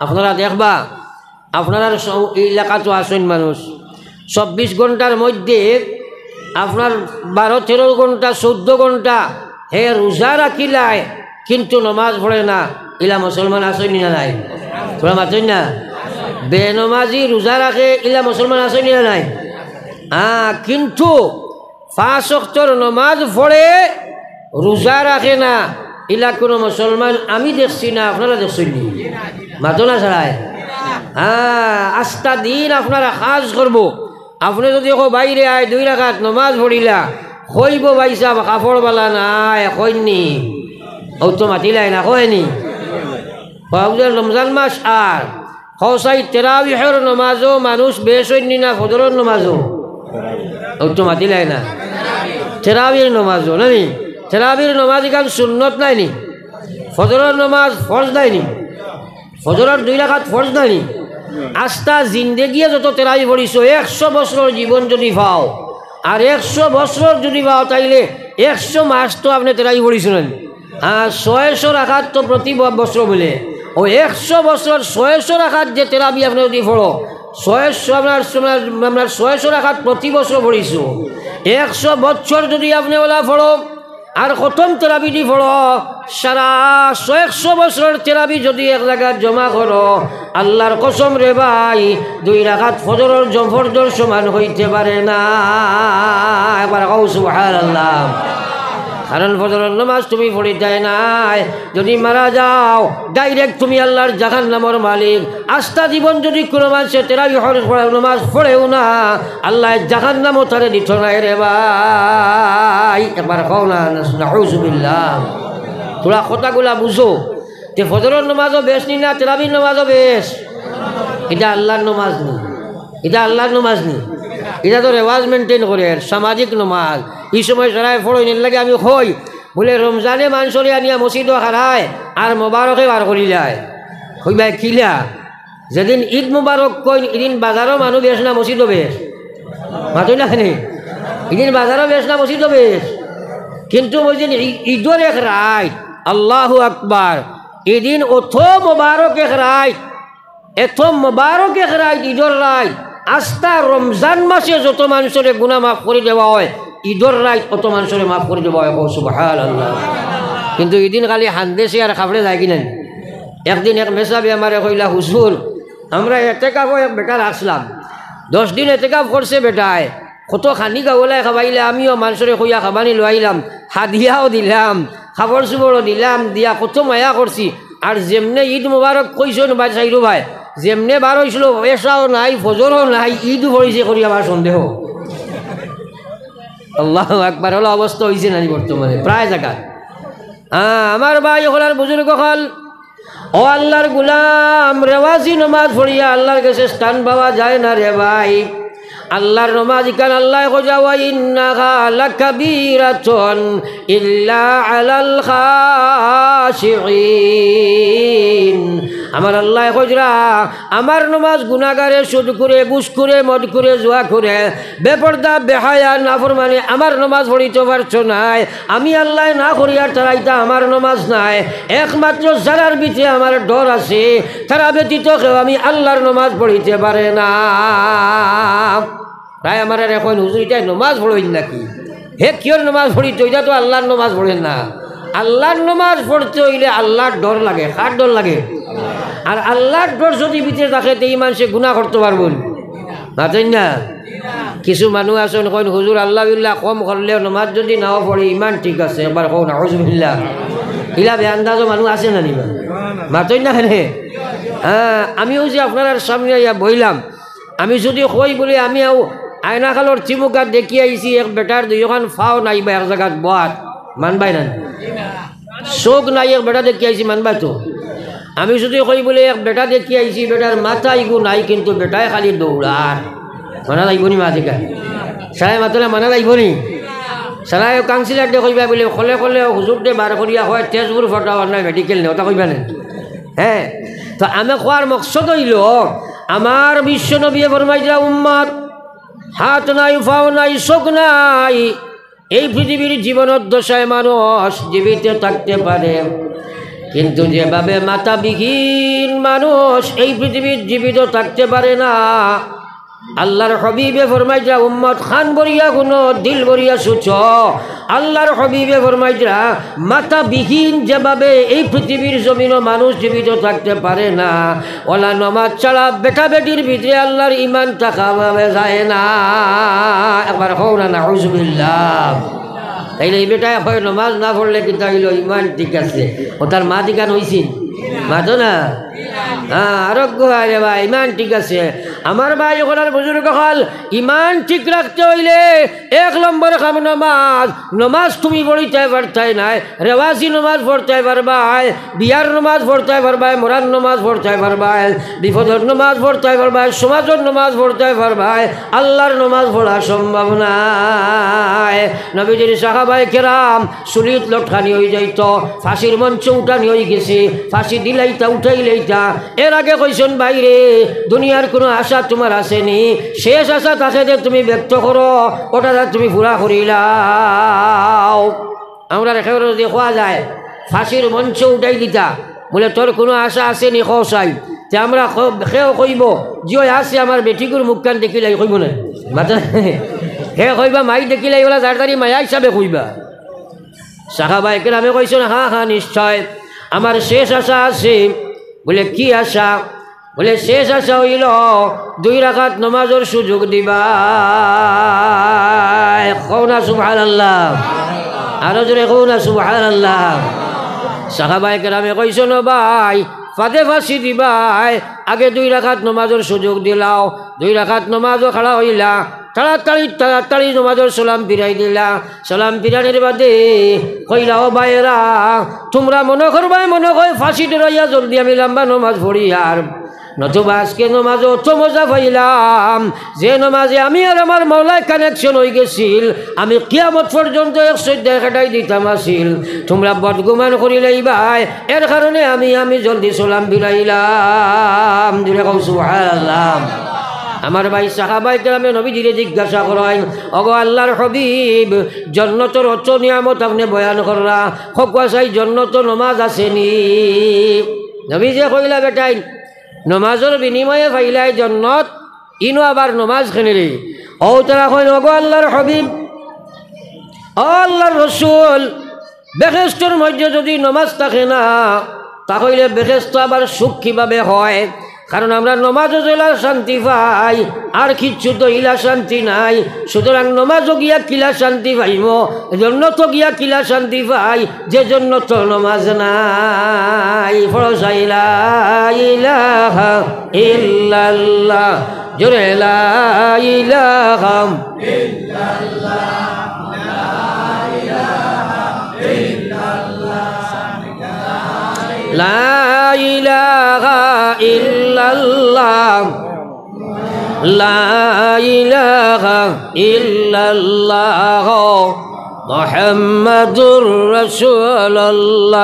আপনারা দেখবা আপনারা এলাকাতো আসেন মানুষ 24 ঘন্টার মধ্যে আপনার 12-13 ঘন্টা 14 ঘন্টা হে রোজা রাখিলায় কিন্তু নমাজ পড়ে না। ইলা মুসলমান আসেনি না নাই? তোরা মাতেন না? বেনমাজি রোজা রাখে ইলা মুসলমান আসেনি না নাই? কিন্তু 5 ওয়াক্তের নমাজ পড়ে রোজা রাখে না ইলা কোনো মুসলমান আমি দেখছি না। আপনারা দেখছেন নি? মাতো না ছাড়ায় আস্তা দিন আপনারা কাজ করব। আপনি যদি বাইরে আয় 2 রাকাত নমাজ পড়িলা কইব ভাই সাহেব কাপড়বালা নাই কইনি ও তো মাতিলাই না কয়নি রমজান মাস আর হসাই তেরাবিহের নমাজও মানুষ বেশ হয়নি না ফজরের নমাজও ও তো মাতিলাই না তেরাবির নমাজও নানি তেরাবির নমাজ এখান সুন্নত নাইনি ফজরের নমাজ ফরজ নাইনি ফজরের 2 রাকাত ফরজ নাইনি আস্তা জিন্দেগিয়ে যত তেরাবি পড়িছ 100 বছর জীবন যদি পাও আর 100 বছর যদি পাও তাইলে 100 মাস তো আপনি তেরাবি পড়িছেন। 600 রাকাত তো প্রতি বছর বলে ও 100 বছর 600 রাকাত যে তেরাবি আপনি যদি পড়ো 600 আপনার 600 রাকাত প্রতি বছর পড়িছ 100 বছর যদি আপনি ওলা পড়ো আর খতম তেরাবি দি পড়ো সারা 100 বছরের তেরাবি যদি এক জায়গায় জমা করো আল্লাহর কসম রে ভাই 2 রাকাত ফজরের ফরজের সমান হইতে পারে না। একবার কও সুবহানাল্লাহ। কারণ ফজরের নামাজ তুমি পড়িতে নাই যদি মারা যাও ডাইরেক্ট তুমি আল্লাহর জাহান্নামের মালিক। আস্থা জীবন যদি কোনো মানুষে তেরাবি নামাজ পড়েও না আল্লাহ জাহান্নামও তারে দিত না রে ভাই। একবার কও না নাউযুবিল্লাহ। তোরা কথাগুলা বুঝো তে ফজরের নামাজও বেশ নি না তেরাবির নামাজও বেশ? এটা আল্লাহর নামাজ নি, এটা আল্লাহর নামাজ নি, এটা তো রেওয়াজ মেনটেন করে সামাজিক নামাজ। এই সময় সারায় ফড়ই নিন লাগে আমি কই বলে রমজানে মানুষরে আনিয়া মসজিদও হারায় আর মোবারকে বার করি যায় কইবা কিলা যেদিন ঈদ মোবারক কই এদিন বাজারও মানুষ বেশ না মসজিদও বেশ মাতই না খানি এদিন বাজারও বেশ না মসজিদও বেশ। কিন্তু ওই দিন ঈদের এক রাইট আল্লাহু আকবার এদিন অথ মোবারক এক রাইট এত মোবারক এক রাইট ঈদের রাইট। আস্থা রমজান মাসে যত মানুষের গুনাহ মাফ করে দেওয়া হয় ঈদের রাইট অত মানুষের মাফ করে দেওয়া হয় সুবহানাল্লাহ। কিন্তু এদিন খালি হান্দেশে আর খাবড়ে যায় কিনা। একদিন এক মেসাবি আমার কইলা হুজুর আমরা এতেকাফও এক বেটার আসলাম 10 দিন এতেকাফ করছে বেটায় কত খানি গাওয়ালাই খাবাইলে আমিও মানুষের কইয়া খাবানি লইলাম হাদিয়াও দিলাম খাবার চুবরও দিলাম দিয়া কত মায়া করছি। আর যেমনে ঈদ মুবারক কইছেন ভাই চাইরু ভাই যেমনে বার হয়েছিল এসাও নাই ফজরও নাই ঈদ পড়েছে করি আমার সন্দেহ। আল্লাহু আকবার হলো অবস্থা হয়েছে নানি বর্তমানে প্রায় জায়গা। আমার ভাই হলার বুজুর্গ হল ও আল্লাহর গুলাম রেওয়াজি নামাজ পড়িয়া আল্লাহর কাছে স্থান পাওয়া যায় না রে ভাই। আল্লাহর নামাজ কান আল্লাহ কইয়া ওয়া ইন্নাহা লাকাবীরাতুন ইল্লা আলাল খাশিঈন। আমার আল্লাহ কইরা আমার নামাজ গুনাহগারে সুদ করে ঘুষ করে মদ করে জুয়া করে বেপরদা বেহায়া নাফরমানি আমার নামাজ পড়িতে পারছো নাই। আমি আল্লাহ না করিয়ার তারাইতা আমার নামাজ নাই। একমাত্র যারার ভিতরে আমার ডর আছে তারা ব্যতীত কেউ আমি আল্লাহর নামাজ পড়িতে পারে না। তাই আমার এখন হুজুরিটাই নামাজ পড়েন নাকি হে কিয়র নামাজ পড়িত এটা তো আল্লাহর নামাজ পড়েন না। আল্লাহর নামাজ পড়তে হইলে আল্লাহর ডর লাগে। কার ডর লাগে? আর আল্লাহর ডর যদি ভিতরে থাকে তো এই মানুষে গুনাহ করতে পারবেন না তাই না। কিছু মানুষ আছেন কইন হুজুর আল্লাহ বিল্লাহ কম করলেও নামাজ যদি নাও পড়ে ইমান ঠিক আছে একবার কও না হুজুবিল্লাহ ইলা বেআন্দাজও মানুষ আছে না নিবা মাতই না কেন। আমিও যে আপনার সামনে ইয়া বইলাম আমি যদি কই বলি আমি আয়না খালোর চিমুকাত দেখি আইছি এক বেটার দুইখান ফাও নাই বা এক জায়গাত বাত মানবাই না চোখ নাই এক বেটা দেখি আইছি মানবাই তো। আমি যদি কই বলে এক বেটা দেখি আইছি বেটার মাথা ইগু নাই কিন্তু বেটায় খালি দৌড়ার মানা লাগব নি মাথিকা সারাই মাতলে মানা লাগব নি সারাই কাউন্সিলার দে কইবা বলে কলে কলে হুজুর দে বার করিয়া হয় তেজপুর ফটাওয়ার নাই মেডিকেল নেই ওটা কইবা না। হ্যাঁ তো আমি কোয়ার মকসদ হইল আমার বিশ্ব নবী ফরমাইয়া উম্মত হাত নাই ফাও নাই চোখ নাই এই পৃথিবীর জীবনের দশায় মানুষ জীবিত থাকতে পারে কিন্তু যেভাবে মাথাবিহীন মানুষ এই পৃথিবীর জীবিত থাকতে পারে না, আল্লাহর হবিবে ফরমাইরা উম্মত খান বরিয়া কোনো দিল বরিয়া সুচ। আল্লাহর হবিবে ফরমাইরা মাথাবিহীন যেভাবে এই পৃথিবীর জমিনও মানুষ জীবিত থাকতে পারে না, ওলা নমাজ ছাড়া বেটা বেটির ভিতরে আল্লাহর ইমান থাকা যায় না। একবার হও না নাউজুবিল্লাহ। তাইলে এই বেটায় হয় নমাজ না পড়লে কিন্তু হইল ইমান ঠিক আছে, ও তার মা দিকান হয়েছিল মাতো না। হ্যাঁ, আরোগ্য হয় রে ভাই, ইমান ঠিক আছে। আমার ভাই ওখানে বুজুর্গ হল, ইমান ঠিক রাখতে হইলে 1 নম্বর কাম নমাজ। নমাজ তুমি পড়িতে পারতাই নাই, রেওয়াজি নমাজ পড়তে পারবাই, বিয়ার নমাজ পড়তে পারবাই, মোরান নমাজ পড়তে পারবাই, বিপদর নমাজ পড়তে পারবাই, সমাজের নমাজ পড়তে পারবাই, আল্লাহর নমাজ পড়া সম্ভব নাই। নবীজির সাহাবায়ে কেরাম সুলিত লটকানি হয়ে যাইত, ফাঁসির মঞ্চ উঠানি হয়ে গেছে, ফাঁসি দিলাইতা উঠাইলাইতা। এর আগে কইছেন বাইরে দুনিয়ার কোনো আশা তোমার আসেনি, শেষ আশা থাকে যে তুমি ব্যক্ত করো, ওটা তুমি পুরা করিলাও। আমরা একেবারে যদি খোয়া যায় ফাঁসির মঞ্চ উঠাই দিতা, বলে তোর কোনো আশা আসেনি খাই, তে আমরা সেও কইব জিও আছে আমার বেটিকুর মুখখান দেখিলাই, কইব না মাথা সে কইবা মাই দেখিলাই ওলা তাড়াতাড়ি মায়া হিসাবে কইবা। সাহাবায়ে কেরামে কইছেন হ্যাঁ হ্যাঁ নিশ্চয় আমার শেষ আশা আছে। বলে কি আশা? বলে শেষ আশা হইল 2 রাকাত নমাজের সুযোগ দিবা। কও না সুবহানাল্লাহ, আরো জোরে কও না সুবহানাল্লাহ। সাহাবায়ে কেরামে কইছেন ভাই ফাদে ফাঁসি দিবাই, আগে 2 রাকাত নমাজের সুযোগ দিলাও, 2 রাকাত নমাজও খাড়া হইলা, তাড়াতাড়ি নমাজের সালাম ফিরাই দিলা। সালাম ফিরানির বাদে কইলা ও ভাইয়েরা তোমরা মনে করবাই মনে হয় ফাঁসি ডরাইয়া জলদি আমি লম্বা নমাজ পড়ি, আর নতুবা আজকে নমাজে অত মজা পাইলাম যে নমাজে আমি আর আমার মৌলায় কানেকশন হয়ে গেছিল, আমি কিয়ামত পর্যন্ত 100 কাটাই দিতাম আসিল। তোমরা বদগুমান করিলেই ভাই, এর কারণে আমি জলদি সালাম ফিরাইলাম। সুবহানাল্লাহ। আমার ভাই সাহাবায়ে কেরামে নবীজিরে জিজ্ঞাসা করেন, ওগো আল্লাহর হাবিব জান্নাতের অত নিয়ামত আপনি বয়ান করলা, হকুয়া চাই জান্নাত নমাজ আসেনি? নবীজি কইলা বেটাই নমাজের বিনিময়ে পাইলাই জান্নাত, ইনো আবার নমাজ খেনিরে। ও তারা কইল ওগো আল্লাহর হাবিব, ও আল্লাহর রসুল, বেহেশতের মধ্যে যদি নমাজ থাকে না তাহলে বেহেশত আবার সুখ কিভাবে হয়? কারণ আমরা নমাজও জেলা শান্তি পাই, আর কিচ্ছু তো ইলা শান্তি নাই। সুতরাং নমাজও গিয়া কিলা শান্তি পাইব, এজন্য তো গিয়া কিলা শান্তি পাই, যে জন্য তো নমাজ নাই। ফরজ লা ইলাহা ইল্লাল্লাহ, জোরে লা ইলাহা ইল্লাল্লাহ, লা ইলাহা ইল্লাল্লাহ, লা ইলাহা ইল্লাল্লাহ, লা ইলাহা ইল্লাল্লাহ, মুহাম্মাদুর রাসূলুল্লাহ।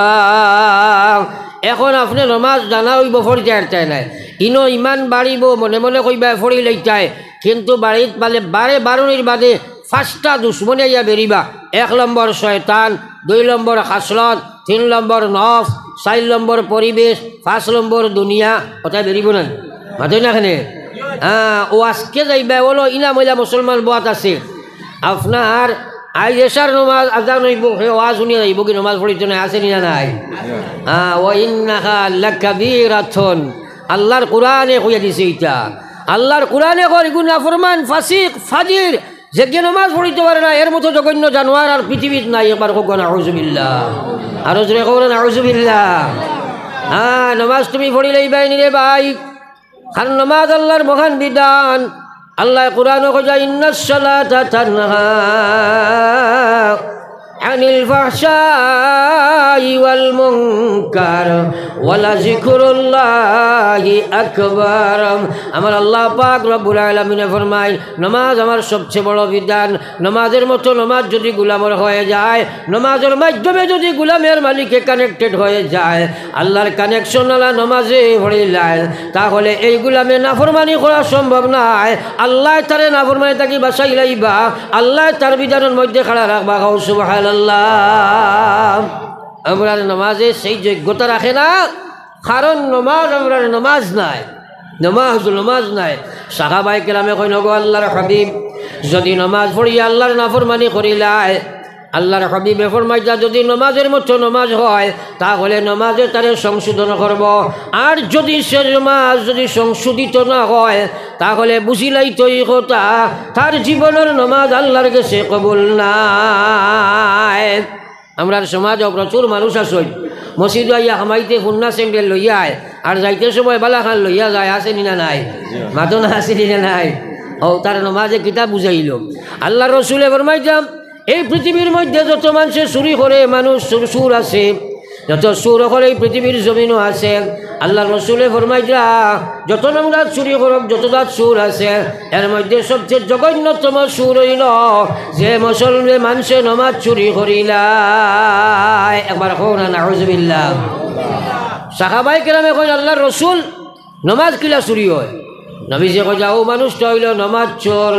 এখন আপনি নমাজ জানা হইব ফড়িতে আরতাই নাই, ইনো ইমান বাড়িব মনে মনে কইবা ফড়ি লইতাই, কিন্তু বাড়িত পালে বারে বারুনির বাদে 5টা দুশ্মনে ইয়া বেরিবা। 1 নম্বর শয়তান, 2 নম্বর হাসরত, 3 নম্বর নফ, 4 নম্বর পরিবেশ, 5 নম্বর দুনিয়া। ওটা বেরিব না মাতই না এখানে। ও আজকে যাইবা বলো ইনা মহিলা মুসলমান বাত আছে আপনার আজ এশার নমাজ আজান হইব, হে ওয়াজ শুনিয়া যাইব কি নমাজ পড়িতে না আছে না নাই? ওয়া ইন্নাহা লাকাবীরাতুন, আল্লাহর কোরআনে কইয়া দিছে এটা। আল্লাহর কোরআনে কয় গুনাহ ফরমান ফাসিক ফাজির যে কে নমাজ পড়িতে পারে না এর মতো জঘন্য জানোয়ার আর পৃথিবীত নাই। একবার কোক নাউজুবিল্লাহ, আরো জোরে কোক নাউজুবিল্লাহ। নমাজ তুমি পড়িলেই বাইনি রে ভাই, কারণ নমাজ আল্লাহর মহান বিধান। আল্লাহ কোরআনে কয় ইন্নাস সালাতা তানহা আনিল ফাহশাই ওয়াল মুনকার ওয়ালা যিকরুল্লাহি আকবার। আমার আল্লাহ পাক রব্বুল আলামিন ফরমায় নামাজ আমার সবচেয়ে বড় বিধান। নামাজের মতো নামাজ যদি গোলামের হয়ে যায়, নামাজের মাধ্যমে যদি গোলামের মালিকে কানেক্টেড হয়ে যায়, আল্লাহর কানেকশন আলা নামাজে পড়িলায়, তাহলে এই গোলামে নাফরমানি করা সম্ভব নয়। আল্লাহ তারে নাফরমানি থাকি বাঁচাইলাইবা, আল্লাহ তার বিধানের মধ্যে খাড়া রাখবা। সুবহানাল্লাহ। আমরার নমাজে সেই যোগ্যতা রাখে না, কারণ নমাজ আমরার নমাজ নাই, নমাজ নাই। সাহাবায়ে কেরামে কইন গো আল্লাহর হাবিব, যদি নমাজ পড়িয়া আল্লাহর নাফরমানি করিলাই, আল্লাহর হাবিবে ফরমাইতা যদি নমাজের মতো নমাজ হয় তাহলে নমাজে তারে সংশোধন করব, আর যদি সে নমাজ যদি সংশোধিত না হয় তাহলে বুঝিলাই তো এই কথা তার জীবনের নমাজ আল্লাহর কাছে কবুল নাই। আমরার সমাজ প্রচুর মানুষ আছে মসজিদ আইয়া হামাইতে হুন্না স্যান্ডেল লইয়া আয়, আর যাইতে সময় বালা খান লইয়া যায়, আছে নিনা নাই, মাতো না আছে নিনা নাই। ও তার নমাজে কিতাব বুঝাইল। আল্লাহ রসুলে ফরমাইতাম এই পৃথিবীর মধ্যে যত মানুষে চুরি করে মানুষ সুর আছে, যত সুর করে এই পৃথিবীর জমিনও আছে। আল্লাহ রসুলে ফরমাইতা যত নোংরা চুরি করক, যত দাঁত সুর আছে, এর মধ্যে সবচেয়ে জঘন্যতম সুর হইল যে মুসলমান মানুষে নমাজ চুরি করিলাই। একবার কোন নাউজুবিল্লাহ। সাহাবায়ে কেরামে কই আল্লাহর রসুল নমাজ কিলা চুরি হয়? নবীজি কই যাও মানুষটা হইল নমাজ চোর,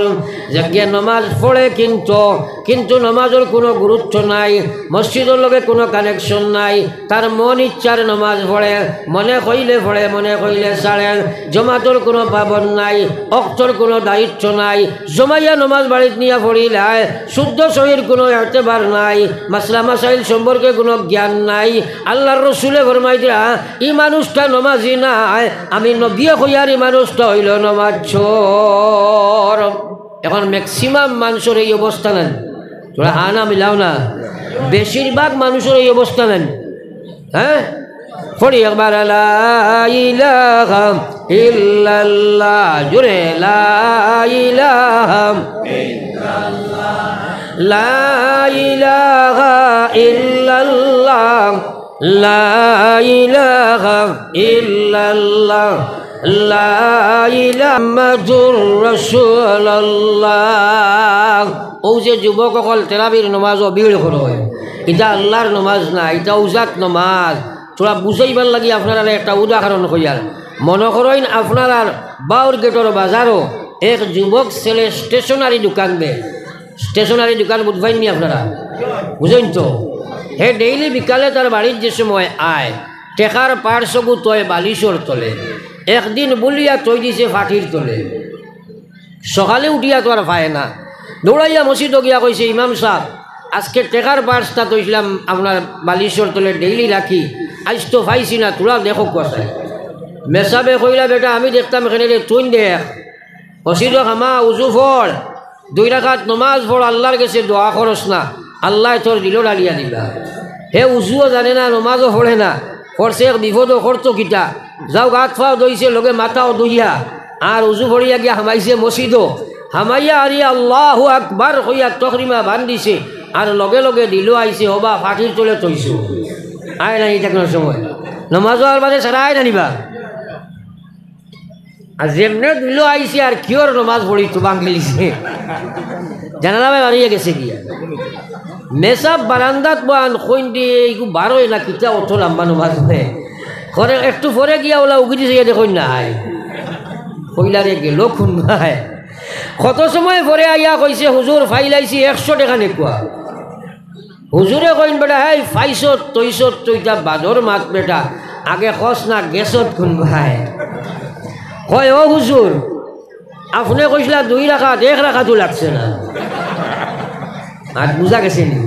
যে নমাজ পড়ে কিন্তু নমাজের কোনো গুরুত্ব নাই, মসজিদের লগে কোনো কানেকশন নাই, তার মন ইচ্ছার নমাজ পড়ে, মনে কইলে পড়ে, মনে কইলে ছাড়ে, জমাতর কোনো পাবন নাই, অক্তর কোনো দায়িত্ব নাই, জমাইয়া নমাজ বাড়িতে নিয়ে পড়িলায়, শুদ্ধ শহীর কোনো এতেবার নাই, মাসলা মাসাইল সম্পর্কে কোনো জ্ঞান নাই। আল্লাহর রসুলে ফরমাইতা ই মানুষটা নমাজি নাই, আমি নবিয়ে কইয়ার ই মানুষটা হইল নমাজ চোর। এখন ম্যাক্সিমাম মানুষের এই অবস্থা নেন, তোরা হানা মিলাও না, বেশিরভাগ মানুষের এই অবস্থা নেন। হ্যাঁ পড়ি একবার লা ইলাহা ইল্লাল্লাহ, জোরে লা ইলাহা ইল্লাল্লাহ, লা ইলাহা ইল্লাল্লাহ, লা ইলাহা ইল্লাল্লাহ, লা ইলাহা মুহাম্মাদুর রাসূলুল্লাহ। ও যে যুবকসকল তেরাবির নমাজ ভিড় করে, এটা আল্লাহর নমাজ না, এটা উজাত নমাজ। তোরা বুঝাইবার লাগি আপনারা একটা উদাহরণ কইয়ার মনে করেন, আপনার আর বাউর গেটর বাজারও এক যুবক ছেলে স্টেশনারি দোকান দে, স্টেশনারি দোকান বুঝবেননি আপনারা, বুঝেন তো? হে ডেইলি বিকালে তার বাড়ির যে সময় আয়, টেকার পার্সগু তয় বালিশর তলে, একদিন বলিয়া তৈ দিছে ফাটির তলে, সকালে উঠিয়া তো আর পায় না, দৌড়াইয়া মসজিদ গিয়া কইছে ইমাম সাহেব আজকে টেকার পার্সটা তৈছিলাম আপনার বালিশর তলে ডেইলি রাখি, আজ তো পাইছি না, তোরা দেখো কোথায়। মেসাবে কইলা বেটা আমি দেখতাম এখানে রে, তুই দেখ মসজিদ হামা উজু ফল, 2 রাকাত নমাজ পড়, আল্লাহর কাছে দোয়া করস না, আল্লাহ তোর দিল ডালিয়া দিলা। হে উজুও জানে না, নমাজও পড়ে না, পড়ছে এক বিপদও করতো কিতা, যাও গাত ফাও দইছে লগে মাথাও দইয়া, আর উজু পড়িয়া গিয়া হামাইছে মসজিদও, হামাইয়া আরিয়া আল্লাহু আকবার কইয়া তকরিমা বান্ধিছে, আর লগে লগে দিল আইছে হবা ফাটির তলে থইছো। আয় না এটা কোনো সময় নমাজও আর বাদে সারা আয় না নিবা, আর যেমনে দিল আইছে আর কিওর নমাজ পড়ি তো বাংলিছে জানালামে বাড়িয়ে গেছে গিয়া মেসাব বারান্দাত বান কইন দিয়ে এইগু বারোই না কিতা অত লম্বা নমাজ হয় করে, একটু পরে গিয়া ওলা উগি দিছে দেখুন না আয় কইলারে গেল খুন ভাই। কত সময় পরে আইয়া কইছে হুজুর ফাইলাইছি 100 টাকা নেকুয়া। হুজুরে কইন বেটা হাই ফাইছত তৈছত তৈটা বাদর মাত বেটা, আগে খস না গেছত খুন ভাই। কয় ও হুজুর আপনি কইসলা 2 রাকাত 1 রাকাতও লাগছে না, আর বুঝা গেছে নি?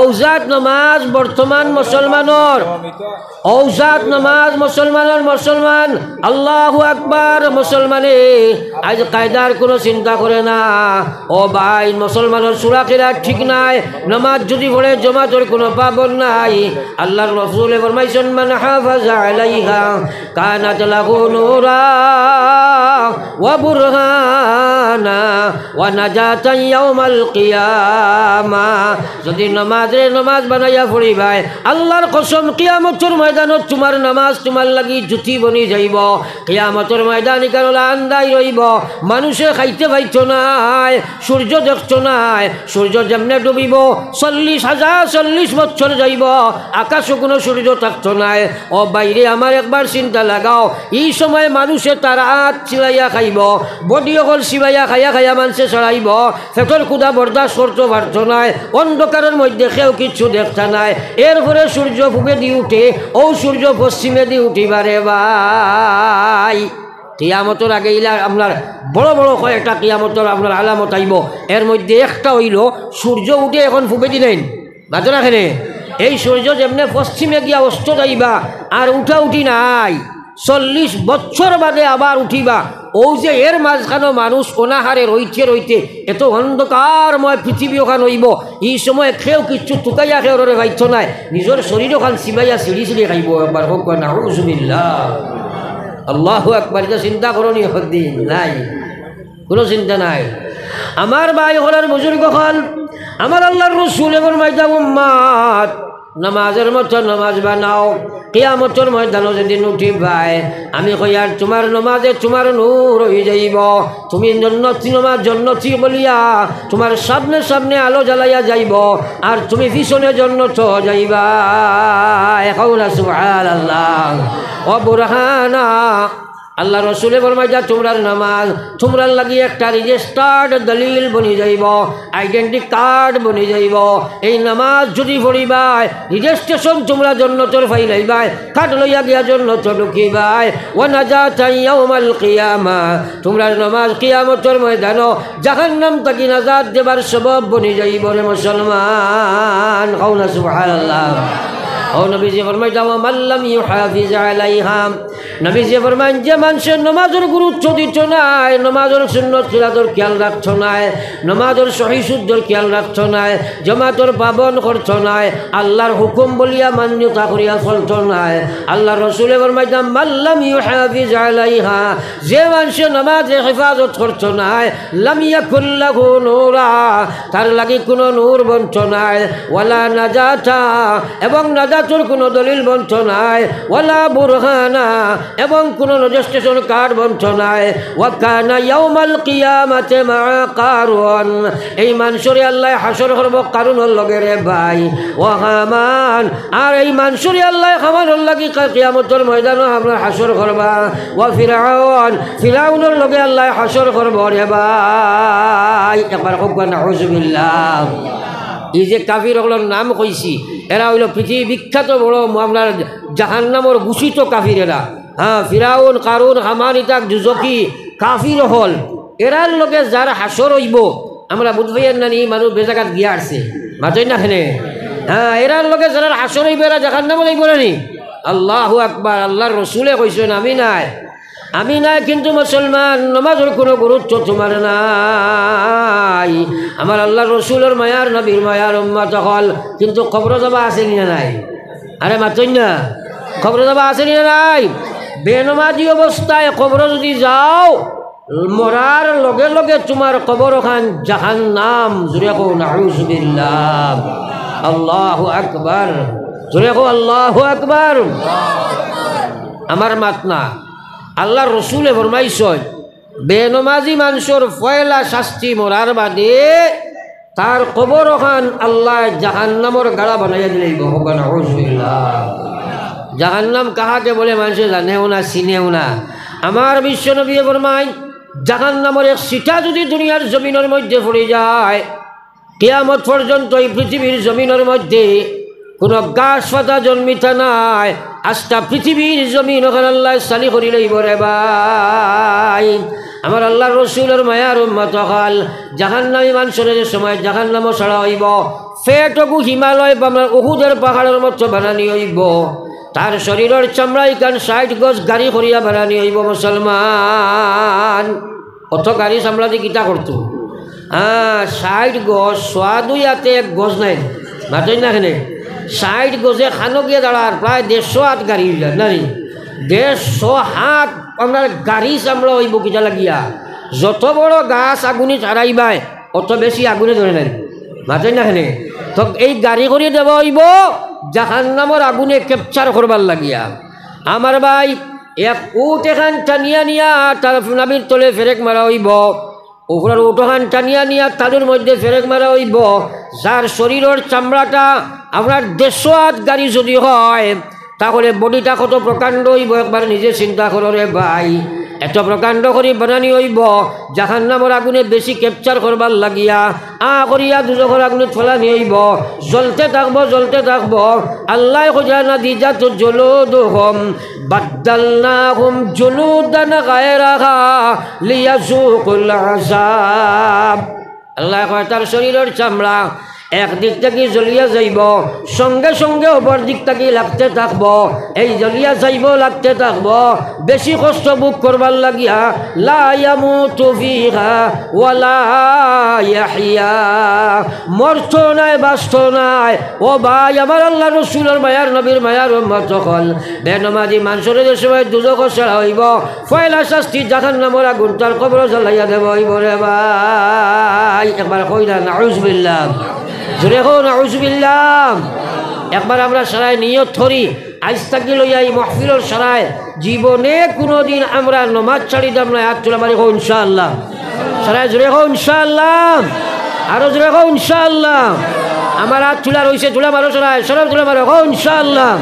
ঔজাত নমাজ বর্তমান মুসলমানের, ঔজাত নমাজ মুসলমান আল্লাহু আকবার মুসলমানে আজ কায়দার কোনো চিন্তা করে না। ও ভাই মুসলমানের সূরা কিরাত ঠিক নাই, নমাজ যদি পড়ে জমাতের কোনো পাবন নাই। আল্লাহর রাসূল ফরমাইছেন মান হাফাজা আলাইহা কানাত লাহু নূরা ওয়া বুরহানা ওয়া নাজাতান ইয়াউমাল কিয়ামা। যদি নমাজ বানাইয়া পড়ি ভাই, আল্লাহর কসম কিয়ামতের ময়দানত তোমার নামাজ তোমার লাগি জুতি বনি যাইব। কিয়ামতের ময়দান কারণ আন্দাই রইব, মানুষে খাইতে পাইতো নাই, সূর্য দেখতো নাই, সূর্য যেমনে ডুবিব 40 বছর যাইব, আকাশে কোনো সূর্য থাকতো নাই। ও বাইরে আমার একবার চিন্তা লাগাও, এই সময় মানুষে তার হাত চিবাইয়া খাইব, বডি অকল চিবাইয়া খাইয়া মানুষে চড়াইব, পেটর ক্ষুধা বরদাস্ত করতে পারতো নাই, অন্ধকার অন্ধকারের মধ্যে কেউ কিচ্ছু দেখতা নাই, এরপরে সূর্য পূবে দিয়ে উঠে, ও সূর্য পশ্চিমে দিয়ে উঠিবারে ভাই। কিয়ামতের আগে ইলা আপনার বড় বড় কয়েকটা কিয়ামতের আপনার আলামত আইব, এর মধ্যে একটা হইল সূর্য উঠে এখন পূবে দিলেন বাজে রাখেনে, এই সূর্য যেমনি পশ্চিমে গিয়া অস্ত যাইবা আর উঠা উঠি নাই, 40 বছর বাদে আবার উঠিবা। ও যে এর মাঝখানো মানুষ অনাহারে রইতে রইতে এত অন্ধকারময় পৃথিবী ওখান হইব, এই সময় খেয়েও কিচ্ছু টুকাইয়া খেয়ে ভাইছ নাই, নিজের শরীর ওখান সিবাইয়া সিঁড়ি সিঁড়ি খাইব। একবার হোক নাউজুবিল্লাহ, আল্লাহু আকবার। এটা চিন্তা করনি দিন নাই, কোনো চিন্তা নাই। আমার ভাই হলার বুজুর্গ খান, আমার আল্লাহর রাসূল এবং মাইদা উম্মাত, নামাজের মতো নামাজ বানাও, কিয়ামতের ময়দানে যেদিন উঠিবাই আমি কই আর তোমার নমাজে তোমার নূর হয়ে যাইব, তুমি জন্নতি নমাজ জন্নতি বলিয়া তোমার সামনে সামনে আলো জ্বালাইয়া যাইব, আর তুমি পিছনে জন্নত যাইবা। এখন সুবহানাল্লাহ ও বুরহানা, আল্লাহ রসুলে ফরমাইয়া তোমরার নামাজ তোমরার লাগি একটা রেজিস্টার্ড দলিল বনি যাইব, আইডেন্টি কার্ড বনি যাইব। এই নামাজ যদি পড়িবাই রেজিস্ট্রেশন তোমরা জন্নতর ফাইলাইবাই, কার্ড লইয়া গিয়া জন্নত ঢুকিবাই। ওয়া নাজাতা ইয়াউমাল কিয়ামা, তোমরার নামাজ কিয়ামতের ময়দানো জাহান্নাম থেকে নাজাত দেবার সবব বনি যাইব রে মুসলমান। কওনা সুবহানাল্লাহ। ও নবীজি ফরমাইতা ওয়া মাল্লাম ইউহাফিজ আলাইহা, নবীজি ফরমান যে মানুষের নমাজের গুরুত্ব দিত নাই, নমাজের সুন্নত খিলাতর খেয়াল রাখত নাই, নমাজের সহি শুদ্ধর খেয়াল রাখত নাই, জমাতর পাবন করত নাই, আল্লাহর হুকুম বলিয়া মান্যতা করিয়া চলত নাই। আল্লাহ রসুলে ফরমাইতা মাল্লাম ইউহাফিজ আলাইহা, যে মানুষের নমাজে হেফাজত করত নাই, লাম ইয়াকুল লাহু নূরা, তার লাগি কোনো নূর বন্ত নাই, ওয়ালা নাজাতা, এবং নাজাতুর কোনো দলিল বন্ত নাই, ওয়ালা বুরহানা, এবং কোনো রেজিস্ট্রেশন কার্ড বন্ধ নাই। ওয়া কানা ইয়াউমাল কিয়ামাতি মা কারুন, এই মানুষরে আল্লাহ হাসর করব কারুনের লগে রে ভাই। ওয়া হামান, আর এই মানুষরে আল্লাহ হামানের লাগি কিয়ামতের ময়দানে আমরা হাসর করবা। ওয়া ফিরাউন, ফিরাউনের লগে আল্লাহ হাসর করব রে ভাই। একবার হোক নাউজুবিল্লাহ। এই যে কাফির হলোর নাম কইছি, এরা হইল পৃথিবী বিখ্যাত বড় আপনার জাহান্নামর ঘোষিত কাফির এরা। হ্যাঁ, ফিরাউন, কারুন, হামান, ইতাক দুজকি কাফির হল। এরার লোকে যার হাসর হইব আমরা বুঝবাইয়ের নানি মানুষ বেজাগাত গিয়া আসছে মাতই না খেনে। হ্যাঁ, এরার লোকে যারা হাসর হইব এরা জাহান্নামে যাইব নানি। আল্লাহু আকবার। আল্লাহর রসুলে কইছেন আমি নাই, আমি নাই, কিন্তু মুসলমান নমাজের কোনো গুরুত্ব তোমার নাই। আমার আল্লাহর রসুলের মায়ার নবীর মায়ার উম্মত হল, কিন্তু খবর যাবা আছে না নাই? আরে মাতই না, খবর যাবা আছে না নাই? বেনমাজি অবস্থায় কবর যদি যাও, মরার লগে লগে তোমার কবর খান জাহান্নাম। জুড়ে কো নাউজুবিল্লাহ। আল্লাহু আকবার। জুড়ে কো আল্লাহু আকবার। আমার মাত না, আল্লাহর রসুলে ফরমাইছেন বেনমাজি মানুষের পয়লা শাস্তি মরার বাদে তার কবর খান আল্লাহ জাহান্নামর গাড়া বানাইয়া দিলেই। জাহান্নাম কাহাকে বলে মানুষে জানেও না, চিনেও না। আমার বিশ্ব নবী ফরমায় জাহান্নামের এক সিটা যদি দুনিয়ার জমিনের মধ্যে পড়ে যায়, কিয়ামত পর্যন্ত এই পৃথিবীর জমিনের মধ্যে কোনো গাছ পাতা জন্মিতা নাই। আজটা পৃথিবীর জমিন ওখানে আল্লাহ সালি করি লইব রে ভাই। আমার আল্লাহর রসুলের মায়ার উম্মত হল, জাহান্নামী মানুষের সময় জাহান্নামও ছাড়া হইব, ফেটকু হিমালয় আপনার উহুদের পাহাড়ের মতো বানানি হইব, তার শরীরের চামড়াই কান 60 গজ গাড়ি করিয়া বানানি হইব মুসলমান। অত গাড়ি চামড়া দিয়ে কিতা করতো? 60 গজ, সোয়া দুই হাতে 1 গজ নাই মাতই না খেনে। 60 গজে খানো গিয়ে দাঁড়ার প্রায় 150 হাত গাড়ি নানি, 150 হাত আপনার গাড়ি চামড়া হইব কিটা লাগিয়া। যত বড় গাছ আগুনি ছাড়াইবাই অত বেশি আগুনে ধরে নাই মাতই না খেনে। তো এই গাড়ি করে দেওয়া হইব জাহান্নামের আগুনে ক্যাপচার করবার লাগিয়া। আমার ভাই এক উট এখান টানিয়া নিয়া তার নাবির তলে ফেরেক মারা হইব, উপরের উঠোখান টানিয়া নিয়া তালুর মধ্যে ফেরেক মারা হইব। যার শরীরের চামড়াটা আপনার 150 হাত গাড়ি যদি হয়, তাহলে বডিটা কত প্রকাণ্ড হইব একবার নিজে চিন্তা করো রে ভাই। এত প্রকাণ্ড করে বানানি হইব জাহান্নামের আগুনে বেশি ক্যাপচার করবার লাগিয়া করিয়া দুজখের আগুনে ফেলানি হইব জ্বলতে থাকবো আল্লাহ খোঁজানা দিজা তো জলুদুহুম বাদদালনাহুম জুলুদান গায়রাহা লিয়াযুকুল আযাব। আল্লাহ কয় তার শরীরের চামড়া একদিক থেকে জ্বলিয়া যাইব, সঙ্গে সঙ্গে অপর দিক থেকে লাগতে থাকব, এই জ্বলিয়া যাইব লাগতে থাকব, বেশি কষ্ট ভোগ করবার লাগিয়া লা ইয়ামুতু ফিহা ওয়ালা ইয়াহইয়া, মরত নাই বাঁচত নাই। ও ভাই আমার আল্লাহ রসুলের মায়ার নবীর মায়ার উম্মত সকল, বেনমাজি মানুষের যে সময় দুজখ ছাড়া হইব পয়লা শাস্তি জাহান্নামের আগুন তার কবর জ্বালাইয়া দেব হইব রে ভাই। একবার কই না নাউযুবিল্লাহ, জোরে হোক নাউযুবিল্লাহ। একবার আমরা সারায় নিয়ত করি আজ থাকি লইয়া এই মাহফিলের সারায় জীবনে কোনোদিন আমরা নমাজ ছাড়িতাম না। হাত তুলে মারি হোক ইনশাআল্লাহ, সারায় জোরে হোক ইনশাআল্লাহ, আরো জোরে হোক ইনশাআল্লাহ। আমার হাত তুলা রয়েছে, তুলে মারো সারায়, সরব তুলে মারো হোক ইনশাআল্লাহ।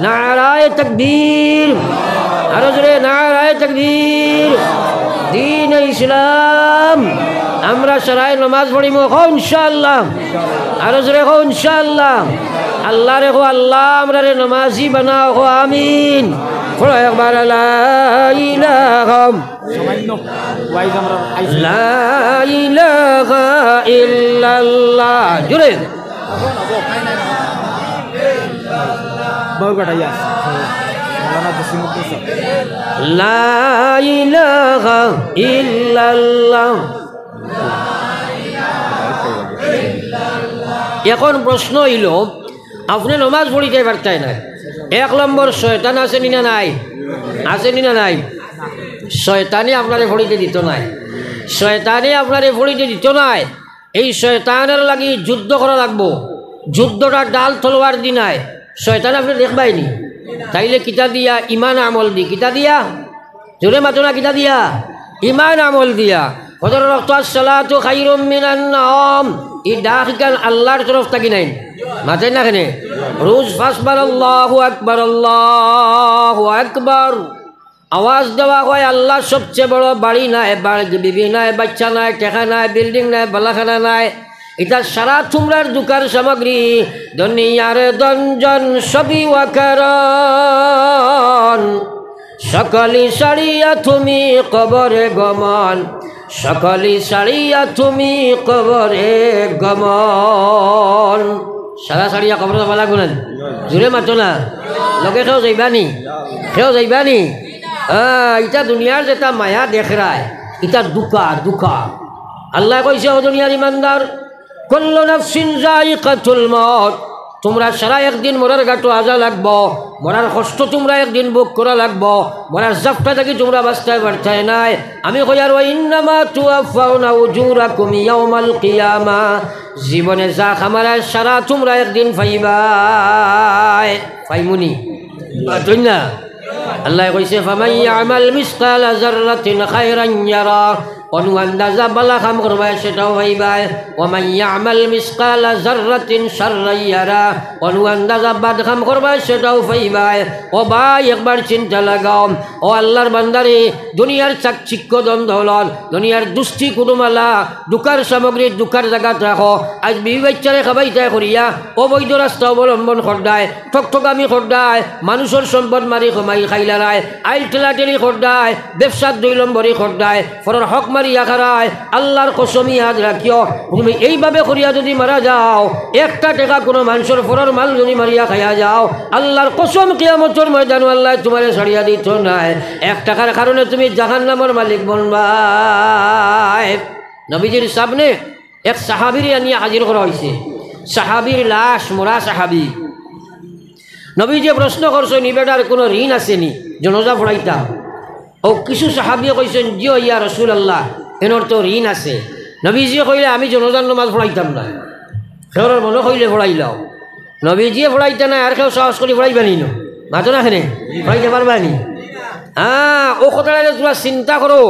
নারায়ে তাকবীর, আরো জোরে নারায়ে তাকবীর। দ্বীন ইসলাম আমরা সারায় নমাজ পড়িব হোক ইনশাআল্লাহ, আরো জোরে হোক ইনশাআল্লাহ। আল্লাহ রে হো আল্লাহ আমরা রে নমাজি বানাও হো আমিন। পড়ো একবার লা ইলাহা ইল্লাল্লাহ, জোরে লা ইলাহা ইল্লাল্লাহ। এখন প্রশ্ন হইল আপনি নমাজ পড়িতে পারতেন না, এক নম্বর শয়তান আছে না নাই? আছে না নাই? শয়তানি আপনারে পড়িতে দিত নাই, শয়তানি আপনারে পড়িতে দিত নাই। এই শয়তানের লাগি যুদ্ধ করা লাগবো, যুদ্ধটা ডাল তলোয়ার দি নাই। শয়তান আপনি দেখবাইনি, তাইলে কিতা দিয়া? ইমান আমল দি। কিতা দিয়া? জোরে মাতো না, কিতা দিয়া? ইমান আমল দিয়া। হযরত রক্তাস সালাতু খায়রুম মিনান নাওম, এই ডাকিকান আল্লাহর তরফ থাকি নাই, মাথায় না কেনে রোজ ফাসবার আল্লাহু আকবার, আল্লাহু আকবার আওয়াজ দেওয়া হয়। আল্লাহ সবচেয়ে বড় বাড়ি নাই, বিবি নাই, বাচ্চা নাই, টেকা নাই, বিল্ডিং নাই, বালাখানা নাই, এটা সারা তোমরার দোকান সামগ্রী। দুনিয়ার দঞ্জন সবই ওয়াকারণ, সকলি সারিয়া তুমি কবরে গমন, সকলি সারিয়া তুমি কবরে গমন। সারা সারিয়া কবর যাবা লাগবো না, জোরে মাতো না, লগে খেয়েও যাইবানি, খেয়েও যাইবানি। ইটা দুনিয়ার যেটা মায়া দেখরায়, ইটা দুকা। আল্লাহ কইছে ও দুনিয়ার ইমানদার, কুল্লু নাফসিন যায়িকাতুল মউত, তোমরা সারা একদিন মরার গাটো আজা লাগবো, মরার কষ্ট তোমরা একদিন ভোগ করা লাগবো, মরার জাফটা থাকি তোমরা বাঁচতে পারতে নাই। আমি কই আর ইন্নামা তুওয়াফাউনা উজুরাকুম ইয়াউমাল কিয়ামা, জীবনে যা খামারায় সারা তোমরা একদিন পাইবাই। পাইমুনি তুই না? আল্লাহ কইছে ফামান ইয়ামাল মিসকালা যাররাতিন খায়রান ইয়ারা, অনু আন্দাজা বালা কাম করবাই সেটাও পাইবাই। ওমান ইয়ামাল মিসকালা যাররাতিন শাররান ইয়ারা, অনু আন্দাজা বাদ কাম করবাই সেটাও পাইবাই। ও ভাই একবার চিন্তা লাগাও, ও আল্লাহর বান্দারে, দুনিয়ার চাকচিক্য দন দৌলত, দুনিয়ার দুষ্টি কুটুমালা, দুকার সামগ্রী দুকার জায়গাত রাখো। আজ বিবি বাচ্চারে খাবাইতে করিয়া অবৈধ রাস্তা অবলম্বন করদায়, ঠকঠকামি করদায়, মানুষের সম্পদ মারি কমাই খাইলারায়, আইল ঠেলাঠেলি করদায়, ব্যবসার 2 নম্বরই করদায়, ফরের হক মারিয়া খারায়। আল্লাহর কসমি ইয়াদ রাখিও, তুমি এইভাবে করিয়া যদি মারা যাও, একটা টাকা কোনো মানুষের ফরের মাল যদি মারিয়া খাইয়া যাও, আল্লাহর কসম কিয়ামতের ময়দানে আল্লাহ তোমারে ছাড়িয়া দিত নাই। 1 টাকার কারণে তুমি জাহান্নামের মালিক বনবাই। নবীজির সামনে এক সাহাবীর আনিয়া হাজির করা হয়েছে, সাহাবীর লাশ, মোরা সাহাবী। নবীজি প্রশ্ন করছেন, বেটার কোনো ঋণ আসেনি জনজা পড়াইতাম? ও কিছু সাহাবী কইছেন, জিও ইয়া রাসূলুল্লাহ, এনর তো ঋণ আছে। নবীজি কইলে আমি জনজার নামাজ পড়াইতাম না, সেওর মনে কইলে পড়াইলাও। নবীজিয়ে পড়াইতে না, আর কেউ সাহস করে পড়াইবানি না, মাতো না খেনে পড়াইতে পারবানি? ও কথাটা তোমরা চিন্তা করো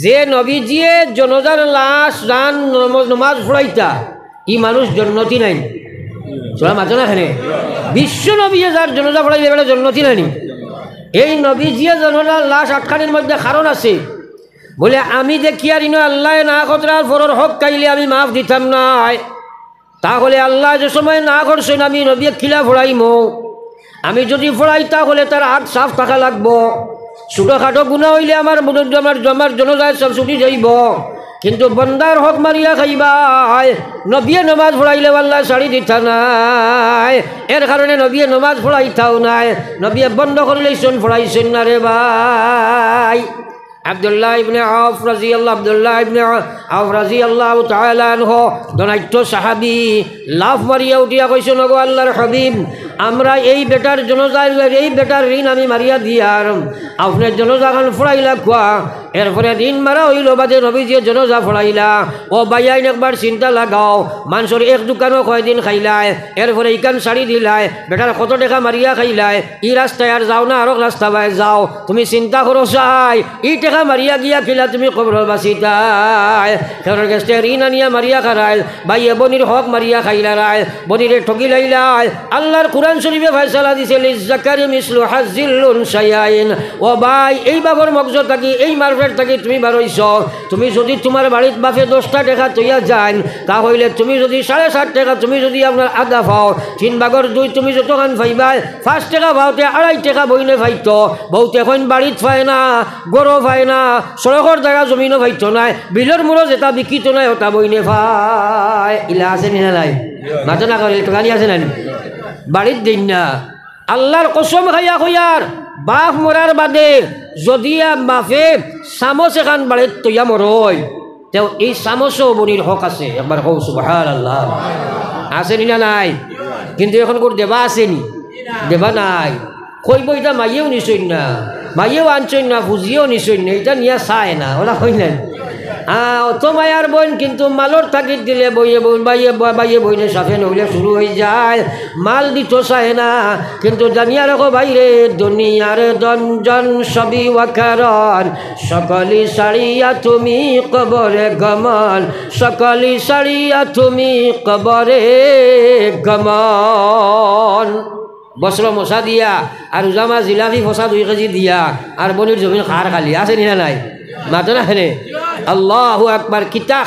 যে নবীজিয়ে জনজার লাশ রান নমাজ পড়াইতা, ই মানুষ জন্নতি নাই, তোরা মাতো না খেনে বিশ্ব নবীয়ে যার জনজা পড়াইলে বেটা জন্নতি নাইনি। এই নবীজিয়ে জননার লাশ আটখানির মধ্যে কারণ আছে বলে আমি দেখি আর ইনো আল্লাহ না কতরার ফরর হক কাইলে আমি মাফ দিতাম নাই, তাহলে আল্লাহ যে সময় না করছেন আমি নবী খিলা ফোড়াইমো, আমি যদি ফোড়াই তাহলে তার হাত সাফ থাকা লাগবো, ছোটোখাটো গুণা হইলে আমার জমার জনজায় সব ছুটি যাইব, কিন্তু বন্দার হক মারিয়া খাইবাই নবিয়ে নমাজ পড়াইলে আল্লাহ ছাড়ি দিতা নাই, এর কারণে নবিয়ে নমাজ পড়াইতাও নাই, নবিয়ে বন্ধ করলেইছেন পড়াইছেন না রে ভাই। আব্দুল্লাহ ইবনে আউফ রাদিয়াল্লাহু তাআলা আনহু দনাইত সাহাবী লাফ মারিয়া উঠিয়া কইছেন ওগো আল্লাহর হাবিব, আমরা এই বেটার জনজার এই বেটার ঋণ আমি মারিয়া দিয়ার, আপনার জনজা খান ফোড়াইলা খোয়া, এরপরে ঋণ মারা হইল বাদে নবীজিয়ে জনজা ফোড়াইলা, ও বাইয়াইন একবার চিন্তা লাগাও, মানুষের এক দোকানও কয়দিন খাইলাই, এরপরে ইকান শাড়ি দিলাই, বেটার কত টাকা মারিয়া খাইলাই, ই রাস্তায় আর যাও না আরো রাস্তা বাই যাও, তুমি চিন্তা করো চাই ই টাকা মারিয়া গিয়া খিলা তুমি কবর বাঁচিতাই, খেলোর গেছে ঋণ আনিয়া মারিয়া খারাই, বাইয়ে বনির হক মারিয়া খাইলাই, বনিরে ঠকি লাইলাই, আল্লাহর কুরআন শরীফে ফয়সালা দিছে লিজ্জাকারি মিসলু হাজ্জিল উনসায়াইন, ও ভাই এই বাবর মগজ থাকি এই মার্কেট থাকি তুমি বারইছ, তুমি যদি তোমার বাড়িত বাপে 10টা টাকা তৈয়া যান, তাহলে তুমি যদি 7.5 টাকা তুমি যদি আপনার আদা পাও, 3 ভাগের 2 তুমি যতখান পাইবাই, 5 টাকা পাওতে 2.5 টাকা বইনে পাইতো, বহুতে এখন বাড়িত পায় না, গরো পায় না, সড়কের জায়গা জমিনও পাইতো নাই, বিলের মূলো যেটা বিকিত নাই ওটা বইনে পায়, ইলা আছে না নাই মাথা না করে গাড়ি আছে না বাড়ির দিন না। আল্লাহর কসম খাইয়া কইয়ার বাপ মরার বাদে যদি বাপে চামচ এখান বাড়িত তৈয়া মরই, তেও এই চামচও বনির হক আছে, একবার কৌ সুবহানাল্লাহ, আসেনি না নাই? কিন্তু এখন কোর দেবা আসেনি? দেবা নাই, কইব এটা মাইয়েও নিছই না, মাইয়েও আনছই না, ফুজিয়েও নিছই না, এটা নিয়ে চায় না, ওলা কই না অত মায়ার বোন, কিন্তু মালর থাকিত দিলে বইয়ে বাইয়ে বইনে সাফে নইলে শুরু হয়ে যায়, মাল দিত চায় না, কিন্তু জানিয়া রাখো বাইরে দুনিয়ার দঞ্জন সবই ওয়াকারণ, সকলি সারিয়া তুমি কবরে গমন, সকলি সারিয়া তুমি কবরে গমন। বস্ত্র মশা দিয়া আর উজামা জিলাপি ফসা 2 কেজি দিয়া আর বনির জমিন খার খালি আছে না নাই মাতো না হেনে আল্লাহু আকবার, কিতা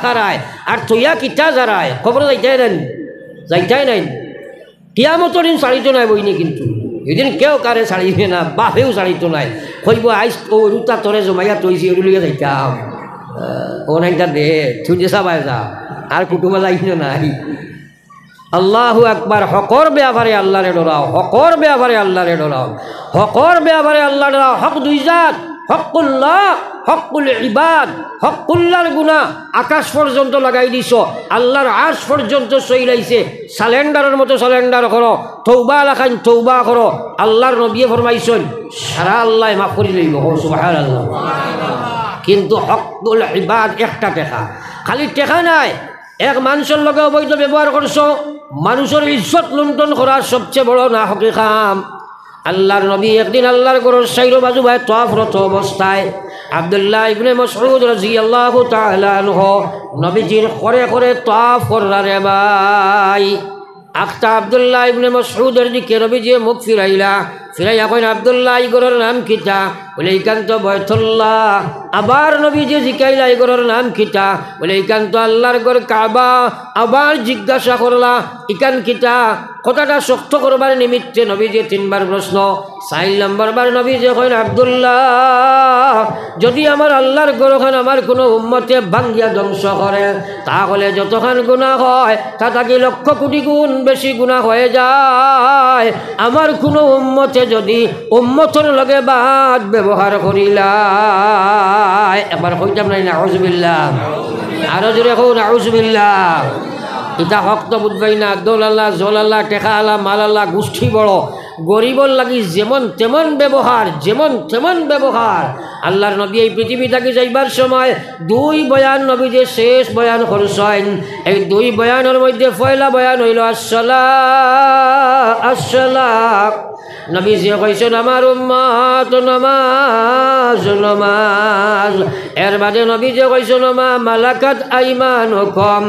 খারায় আর তৈয়া কিতা যারায় খবর যাইতাই নাই, কিয়ামতর দিন ছাড়িত নাই বইনি, কিন্তু এদিন কেউ কারে ছাড়িবে না, বাপেও ছাড়িত নাই, কইব আইস ও রুতা তরে জমাইয়া তৈছি ওরুলিয়ে যাইতাম, ও নাইটা দে তুই যে চাবাই যা আর কুটুমা যাই নাই। আল্লাহু আকবার, হকর ব্যাপারে আল্লাহরে ডরাও, হকর ব্যাপারে আল্লাহরে ডরাও, হকর ব্যাপারে আল্লাহ ডরাও। হক 2 জাত, হকুল্লাহ, হকুল ইবাদ। হকুল্লাহর গুণা আকাশ পর্যন্ত লাগাই দিছ, আল্লাহর আরশ পর্যন্ত সইলাইছে, সালেন্ডারের মতো সালেন্ডার করো, তৌবা লাখান তৌবা করো, আল্লাহর নবী ফরমাইছেন সারা আল্লাহ মাফ করে লইব, সুবহানাল্লাহ। কিন্তু হকুল ইবাদ একটা টেকা, খালি টেকা নাই, এক মানুষের লগে অবৈধ ব্যবহার করছো, মানুষের ইজ্জত লুণ্ঠন করার সবচেয়ে বড় না হকি কাম। আল্লাহর নবী একদিন আল্লাহর ঘরের চাইরো বাজু ভাই তওয়াফরত অবস্থায় আব্দুল্লাহ ইবনে মাসউদ রাদিয়াল্লাহু তাআলা আনহু নবীজির করে করে তওয়াফ করলারে ভাই। আখতা আব্দুল্লাহ ইবনে মাসউদের দিকে নবীজি মুখ ফিরাইয়া কইন আব্দুল্লাহ এই ঘরের নাম কিতা? বলে এইকান্ত বাইতুল্লাহ। আবার নবীজি জিকাইলা এই ঘরের নাম কিতা? বলে এইকান্ত আল্লাহর ঘর কাবা। আবার জিজ্ঞাসা করলা ইকান কিতা? কথাটা শক্ত করবার নিমিত্তে নবীজি 3 বার প্রশ্ন। 4 নম্বর বার নবীজি কইন আব্দুল্লাহ যদি আমার আল্লাহর ঘরখান আমার কোনো উম্মতে ভাঙ্গিয়া ধ্বংস করে তাহলে যতখান গুনাহ হয় তা থাকি লক্ষ কোটি গুণ বেশি গুনাহ হয়ে যায়। আমার কোনো উম্মতে যদি উম্মতর লগে বাদ ব্যবহার করিলাই, এবার কইতাম নাই নাউজুবিল্লাহ, আরো জোরে কও নাউজুবিল্লাহ। ইটা হক তো বুঝবাই না, দোলাল্লাহ জোলাল্লাহ টেকালা মালাল্লাহ গোষ্ঠী বড়, গরিবর লাগি যেমন তেমন ব্যবহার, যেমন তেমন ব্যবহার। আল্লাহর নবী এই পৃথিবী থেকে যাইবার সময় 2 বয়ান নবী যে শেষ বয়ান করছেন, এই 2 বয়ানের মধ্যে পয়লা বয়ান হইল আসসালাম। নবী যে কইছেন আমার উম্মত নামাজ নামাজ, এর বাদে নবী যে কইছেন মা মালাকাত আইমানুকুম,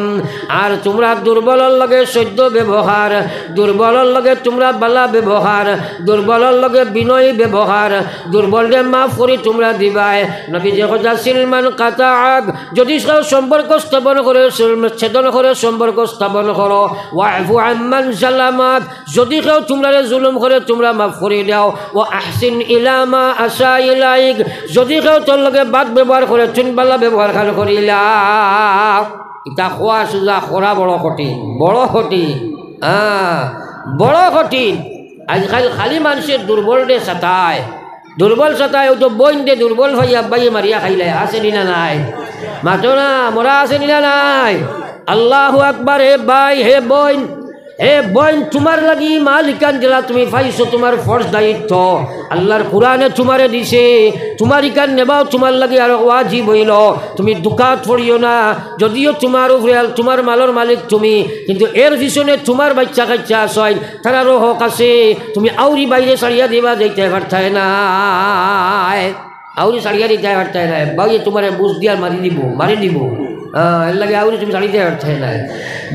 আর তোমরা দুর্বলের লগে সহ্য ব্যবহার, দুর্বলের লগে তোমরা বালা ব্যবহার, দুর্বলের লগে বিনয়ী ব্যবহার, দুর্বলরে মাফ করে তোমরা দিবাই। নবী যে কথা সিলমান কাতাআক, যদি কেউ সম্পর্ক স্থাপন করে ছেদন করে সম্পর্ক স্থাপন করো, ওয়াফু আম্মান জালামাক, যদি কেউ তোমরা জুলুম করে তোমরা মাফ করে দাও, ও আহসিন ইলামা আসা ইলাইক, যদি কেউ তোর লগে বাদ ব্যবহার করে চুনবালা ব্যবহার খান করিলা। ইটা খোয়া সুজা খরা বড় কঠিন, বড় কঠিন, বড় কঠিন। আজকাল খালি মানুষের দুর্বল দে সাতায়, দুর্বল সাতায়, ও তো বইন দে দুর্বল হইয়া বাইয়ে মারিয়া খাইলে আছে নিনা নাই, মাতো না মরা আছে নিনা নাই। আল্লাহু আকবার। হে ভাই, হে বইন, হে বইন, তোমার লাগি মালিকান জেলা তুমি পাইছো, তোমার ফরজ দায়িত্ব আল্লাহর কোরআনে তোমারে দিছে, তোমার ইকান নেবাও তোমার লাগি আর ওয়াজিব হইল। তুমি দুকাত পড়িও না, যদিও তোমার উপরে তোমার মালর মালিক তুমি, কিন্তু এর পিছনে তোমার বাচ্চা কাচ্চা আসয়, তারারও হক আছে। তুমি আউরি বাইরে সারিয়া দিবা যাইতে পারতায় না, আউরি সারিয়া দিতে পারতায় না, বাইরে তোমার বুঝ দিয়ার মারি দিব এর লাগে আউরি তুমি সারিতে পারতায় না।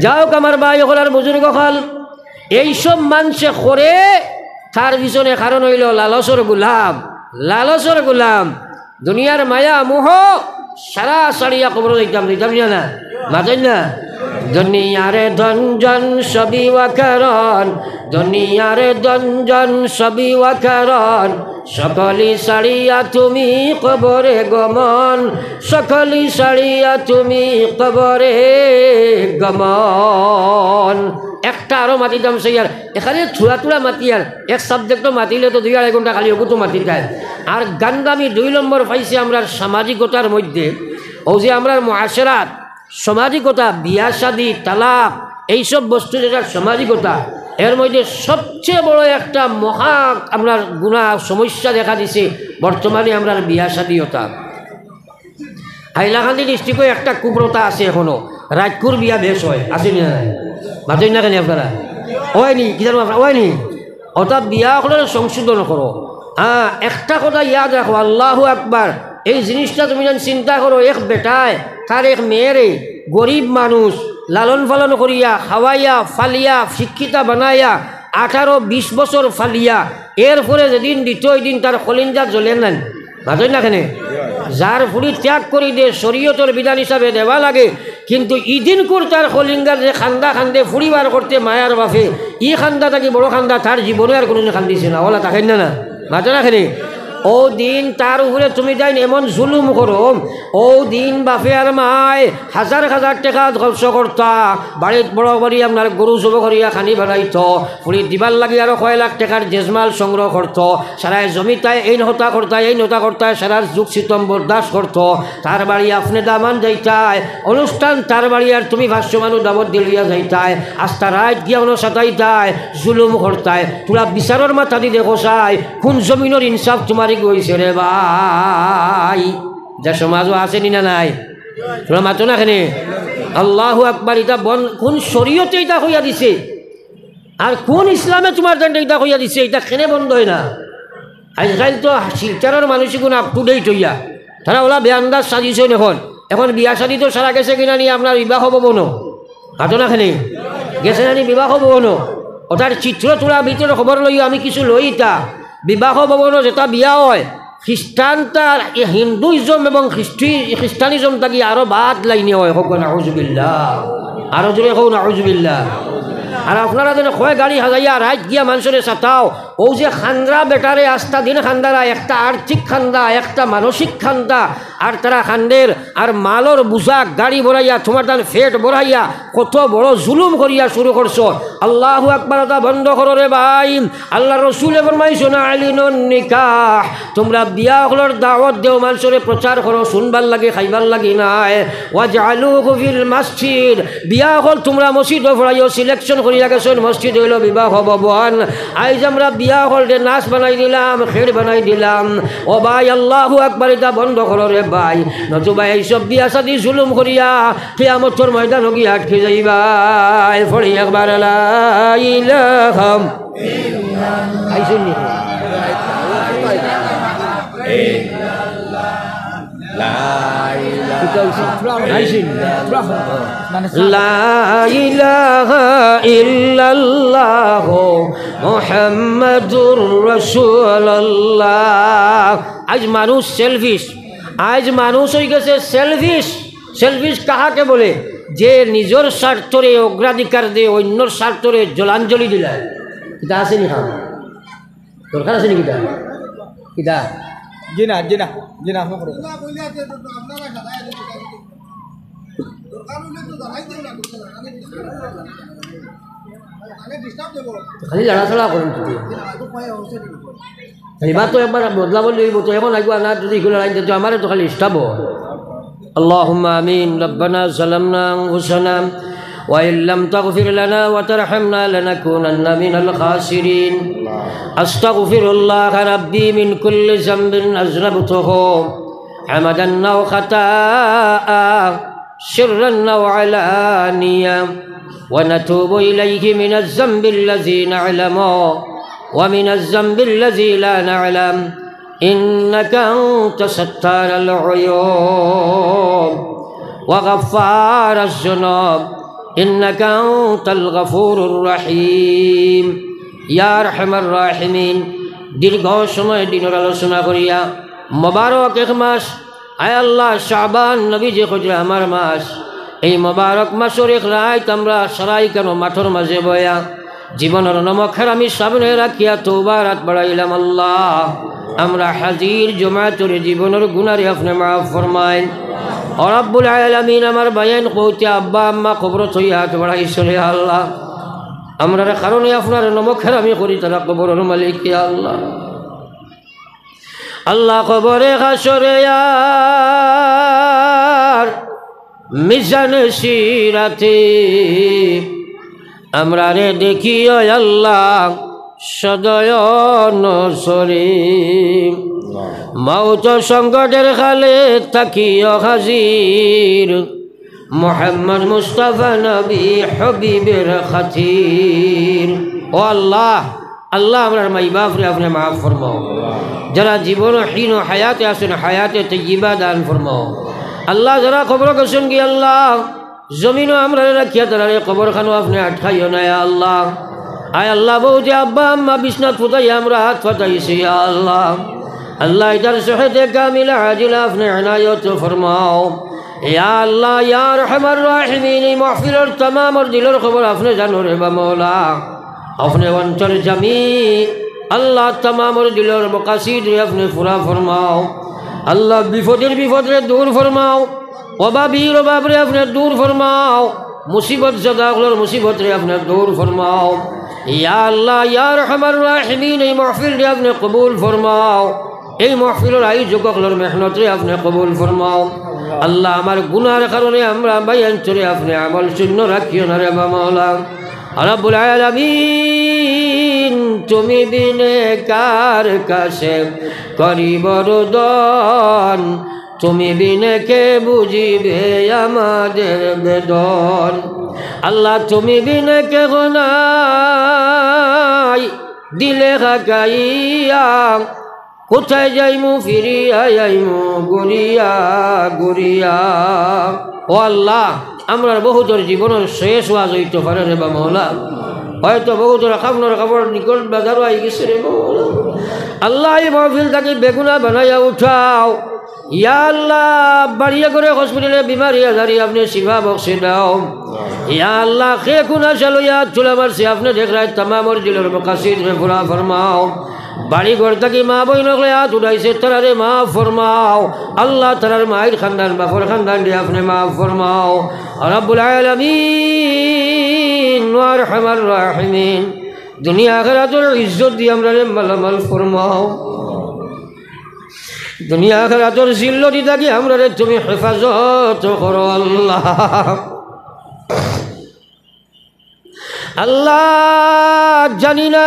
যাও আমার ভাই হলার বুজুর্গ হল, এইসব মানুষে করে তার পিছনে কারণ হইল লালসর গুলাম, লালসর গুলাম, দুনিয়ার মায়া মোহ সারা সারিয়া কবর দিতাম না, মাতেন না। দুনিয়ারে ধনজন সবই ওয়াকারণ, দুনিয়ারে ধনজন সবই ওয়াকারণ, সকলি সারিয়া তুমি কবরে গমন, সকলি সারিয়া তুমি কবরে গমন। একটা আরও মাতিতাম সেই আর এখানে থুড়া থুড়া মাতি, আর এক সাবজেক্টও মাতিলে তো 2-2.5 ঘন্টা খালি ওগুতো মাতি যায়। আর গানটা আমি 2 নম্বর পাইছি আমরা সামাজিকতার মধ্যে, ও যে আমরা মুআশারাত সামাজিকতা, বিয়া শাদী তালাক এইসব বস্তু যেটা সামাজিকতা, এর মধ্যে সবচেয়ে বড় একটা মহা আপনার গুনাহ সমস্যা দেখা দিছে বর্তমানে আমরা বিয়া শাদীয়তা। হাইলাকান্দি ডিস্ট্রিক্টে একটা কুপ্রথা আছে এখনো, রাজকুর বিয়া বেশ হয়, আসেনি না ভাবছেন না কেন আপনারা? হয়নি কি জানো আপনার, হয়নি? অর্থাৎ বিয়া হলে সংশোধন করো। একটা কথা ইয়াদ রাখো, আল্লাহু আকবার। এই জিনিসটা তুমি যেন চিন্তা করো, এক বেটায় তার এক মেয়েরে গরিব মানুষ লালন পালন করিয়া খাওয়াইয়া ফালিয়া শিক্ষিতা বানাইয়া 18-20 বছর ফালিয়া, এরপরে যেদিন দ্বিতীয় দিন তার কলিঞ্জা জ্বলে নেন, ভাবছেন না কেন? যার ফুলি ত্যাগ করি দে শরীয়তের বিধান হিসাবে দেওয়া লাগে, কিন্তু ইদিন কর তার কলিঙ্গার যে খান্দা খান্দে ফুরিবার করতে মায়ার বাফে, ই খান্দা থাকি বড় খান্দা তার জীবনে আর কোনোদিন খান্দিছে না, ওলা তাকেন না, ভাবছে না কেন? ও দিন তার উপরে তুমি যাই এমন জুলুম করো, ও দিন বাপে আর মায় 1000 টাকা খরচ করতা, বাড়িত বড় বাড়ি আপনার গরু জব করিয়া খানি বানাইত, পুরি দিবার লাগি আরো কয় লাখ টাকার জেজমাল সংগ্রহ করত, সারায় জমিতায় এই নহতা করতায় এই নহতা করতায়, সারার যুগ সিতম বরদাস্ত করত, তার বাড়ি আপনি দামান যাইতায়, অনুষ্ঠান তার বাড়ি আর তুমি 500 মানুষ দাবত দিলিয়া যাইতায়, আস্তা রাত গিয়া অনু সাতাইতায়, জুলুম করতায়। তোরা বিচারের মাথা দি দেখো চাই কোন জমিনের ইনসাফ তোমার গইছে রে ভাই, যা সমাজও আছে নি না নাই, তোরা মাতো না কেনে? আল্লাহু আকবার। এটা কোন শরীয়তে এটা হইয়া দিছে আর কোন ইসলামে তোমার জন্য এটা হইয়া দিছে, এটা কেনে বন্ধ হয় না? আজকাল তো শিলচারের মানুষগুলো আপ টু ডেট হইয়া তারা ওলা বেআন্দাজ সাজিছেন। এখন বিয়া শাদী তো সারা গেছে কিনা নিয়ে আপনার বিবাহ ভবন মাতো না কেনে গেছে না নি বিবাহ ভবন, ওটার চিত্র তোলা ভিতরে খবর লইয়া আমি কিছু লইতা বিবাহ ভবন যেটা বিয়া হয় খ্রিস্টান তার হিন্দুইজম এবং খ্রিস্টানিজম থাকি আরো বাদ লাইনে হয়, হোক নাউজুবিল্লাহ, আরো জোরে হোক নাউজুবিল্লাহ। আর আপনারা যেন কয় গাড়ি হাজাইয়া রাত গিয়া মানুষের সাথাও, ও যে খান্দা বেটারে আস্তা দিন খান্দারা, একটা আর্থিক খান্দা একটা মানসিক খান্দা, আর তারা খান্দের আর মালর বুঝাক গাড়ি ভরাইয়া তোমার তার ফেট ভরাইয়া কত বড় জুলুম করিয়া শুরু করছো। আল্লাহু আকবার। তা বন্ধ করো রে ভাই। আল্লাহ রসুলে ফরমাইছো না আলিনুন নিকাহ, তোমরা বিয়া হলর দাওয়াত দেও, মানুষের প্রচার করো, শুনবার লাগে খাইবার লাগি নাই। ওয়াজআলুহু ফিল মসজিদ, বিয়া হল তোমরা মসজিদ ভরাইও, সিলেকশন করিয়া গেছেন মসজিদ হইল বিবাহ ভবন। আইজ আমরা বিয়া হল রে নাচ বানাই দিলাম, খেড় বানাই দিলাম। ও ভাই আল্লাহু আকবার। এটা বন্ধ করো রে ভাই, নতুবা এইসব বিয়া শাদী জুলুম করিয়া কিয়ামতের ময়দান গিয়ে আটকে যাইবা। পড়ি একবার লা ইলাহা ইল্লাল্লাহ। লা ইলাহা ইল্লাল্লাহ মুহাম্মাদুর রাসূলুল্লাহ। আজ মানুষ সেলফিশ, আজ মানুষ হয়ে গেছে সেলফিশ। সেলফিশ কাহাকে বলে? যে নিজের স্বার্থরে অগ্রাধিকার দিয়ে অন্যর স্বার্থরে জলাঞ্জলি দিলায়। কিতা আছে নি খাম দরকার আছে নি? কিতা কিতা জিনা জিনা জিনা খালি লড়াচড়া করেন এবার তো একবার বদলাব লাগব। তো এমন লাগবে না যদি এগুলো লাইন দিত আমারও তো খালি স্টাব। اللهم آمين. ربنا ظلمنا أنفسنا وإن لم تغفر لنا وترحمنا لنكونن من الخاسرين. أستغفر الله ربي من كل ذنب أذنبته عمدا أو خطأ سرا أو علانية ونتوب إليه من الذنب الذي نعلم ومن الذنب الذي لا نعلم إنك أنت ستار العيوب وغفار الذنوب إنك أنت الغفور الرحيم يا أرحم الراحمين. দীর্ঘ সময় দিনের আলোচনা করিয়া মোবারক এক মাস, আয় আল্লাহ শাবান নবী যে খুঁজরা আমার মাস, এই মোবারক মাসের এক রাত আমরা সারাই কেন মাঠের মাঝে বয়া জীবনের নমখের আমি সামনে রাখিয়া তওবা রাত বাড়াইলাম। আল্লাহ আমরা হাজির জমাতের জীবনের গুনারে আপনি মাফ ফরমাইন। ও রব্বুল আলামিন আমার বায়ান কইতে আব্বা আম্মা কবর থইয়া হাত বাড়াইছলে আল্লাহ আমরার কারণে আপনার নমখের আমি করি তারা কবরের মালিক আল্লাহ। আল্লাহ কবরে হাসরে আর মিজান সিরাতে আমরা রে দেখিও আল্লাহ সদয় নসরে মাউত সংকটের খালে তাকিও হাজির মোহাম্মদ মুস্তাফা নবী হবিবের খাতির। ও আল্লাহ, আল্লাহ আমরার মাই বাপরে আপনি মাফ ফরমাও। যারা জীবন হীন হায়াতে আসেন হায়াতে তৈয়্যিবা দান ফরমাও। আল্লাহ যারা খবর গেছেন কি আল্লাহ জমিনও আমরা রাখিয়া তারা কবর খানো আপনি আটকাইও না আল্লাহ। আয় আল্লাহ বউ যে আব্বা আম্মা বিছনাত ফুটাই আমরা হাত ফাটাইছি আল্লাহ। আল্লাহ এটার সহেদে কামিলা আজিলা আপনি ইনায়ত ফরমাও। ইয়া আল্লাহ ইয়া আরহামার রাহিমিন। এই মাহফিলের तमाम দিলের খবর আপনি জানো রে বা মওলা। আপনি অন্তর জামি আল্লাহ तमाम দিলের মকাসিদ রে আপনি পুরা ফরমাও। আল্লাহ বিপদের বিপদরে দূর ফরমাও, অভাবীর অভাবরে আপনি দূর ফরমাও, মুসিবত জাদাগুলোর মুসিবত রে আপনি দূর ফরমাও। ইয়া আল্লাহ ইয়া আরহামার রাহিমিন। এই মাহফিল রে আপনি কবুল ফরমাও। এই মাহফিলের আয়োজকগুলোর মেহনত রে আপনি কবুল ফরমাও। আল্লাহ আমার গুনার কারণে আমরা বায়ান চলে আপনি আমল শূন্য রাখিও না রে বা মাওলা। রব্বুল আলামিন তুমি বিনে কার কাছে করিব রোদন, তুমি বিনে কে বুঝিবে আমাদের বেদন। আল্লাহ তুমি বিনে কে নাই দিলে খাকাইয়া কোথায় যাইমু ফিরিয়া যাইমু গড়িয়া গড়িয়া। ও আল্লাহ আমরা বহুতর জীবনের শেষ ওয়াজ হইতে পারে রে বা মওলা। হয়তো বহুতর খাবনের খাবার নিকট বাজারও আই গেছে রে মওলা। আল্লাহ এই মাহফিল তাকে বেগুনা বানাইয়া উঠাও। ইয়া আল্লাহ বাড়িয়া করে হসপিটালে বিমারি আজারি আপনি শিফা বক্সে দাও। ইয়া আল্লাহ খে খুনা চলো ইয়া চুলা মারছে আপনি দেখ রায় तमाम জিলের মকাসিদ রে পুরা ফরমাও। বাড়ি ঘর থাকি মা বই নকলে হাত উঠাইছে তারারে মাফ ফরমাও। আল্লাহ তারার মায়ের খানদান বাপর খানদান দিয়ে আপনি মাফ ফরমাও। রব্বুল আলামিন ওয়া আরহামার রাহিমিন দুনিয়া আখিরাতের ইজ্জত দিয়ে আমরা মালামাল ফরমাও। দুনিয়া আখিরাতের জিল্লতি থাকি আমরা তুমি হেফাজত করো আল্লাহ। আল্লাহ জানি না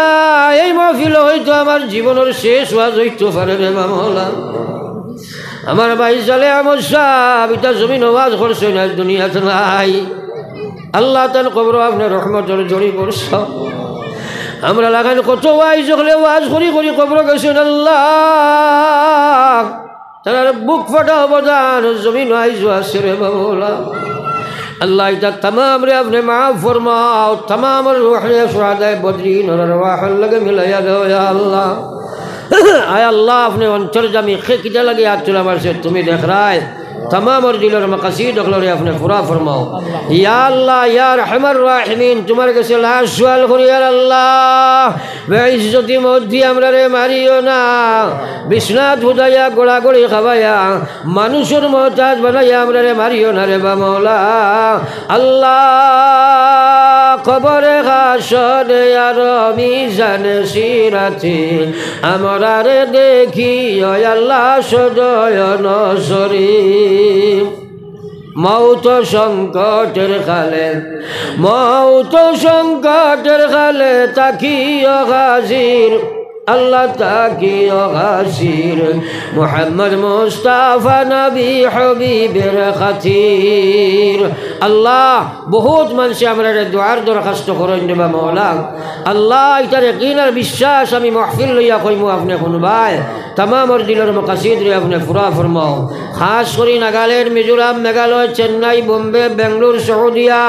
এই মাহফিল হয়তো আমার জীবনের শেষ ওয়াজ হইতে পারে রে মাওলা। আমার ভাই সালে আমার সাহেব এটা জমিন ওয়াজ করছে না দুনিয়াতে নাই। আল্লাহ তার কবর আপনার রহমতের জড়ি করছ। আমরা লাগান কত ওয়াইজ হলে ওয়াজ করি করি কবর গেছেন আল্লাহ তার বুক ফাটা অবদান জমিন আইজো আছে রে মাওলা अल्लाह इधर तमाम रे अपने माफ़ फरमाओ तमाम रूह रे शुहदाए बदरीन और अरवाह लगे मिलाया दो या अल्लाह आय अल्लाह अपने अंतर जमी खे किधर लगे आज चला मर से तुम्हें देख रहा है तमाम और दिल और मक़सीद अखलो रे अपने पूरा फरमाओ या अल्लाह या रहमर राहिमीन तुम्हारे कैसे लाश सवाल करो या अल्लाह वे इज्जती मोदी हमरा रे मारियो ना बिस्नात हुदाया गोड़ा गोड़ी खवाया मानुषर मोहताज बनाया हमरा रे मारियो ना रे बा मौला अल्लाह कबरे हाशरे यार मिजान सिराती हमरा रे देखियो या अल्लाह सदय नसरी मौत संकटेर खाले मौत संकटेर खाले ताकियो हाजिर अल्लाह ताकियो हाजिर मुहम्मद मुस्ताफा नबी हबीबेर खातिर अल्लाह बहुत मन से हमारे दुआर दरखास्त करें देबा मौला अल्लाह इतार यकीन और विश्वास हमें महफिल लिया कोई मुँह अपने खुनबाए तमाम और दिल और मक़ासिद रे अपने पूरा फरमाओ खास करी नागालैंड मिजोराम मेघालय चेन्नई बम्बे बेंगलुरु सऊदिया